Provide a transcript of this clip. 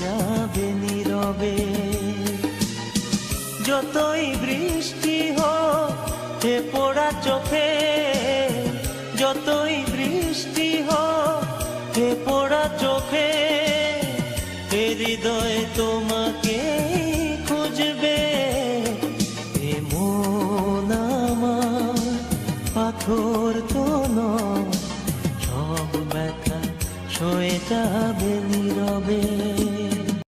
যাবে নীরবে। যতই বৃষ্টি হোক হে পোড়া চোখে, যতই বৃষ্টি হোক হে পোড়া চোখে, হৃদয় তোমাকে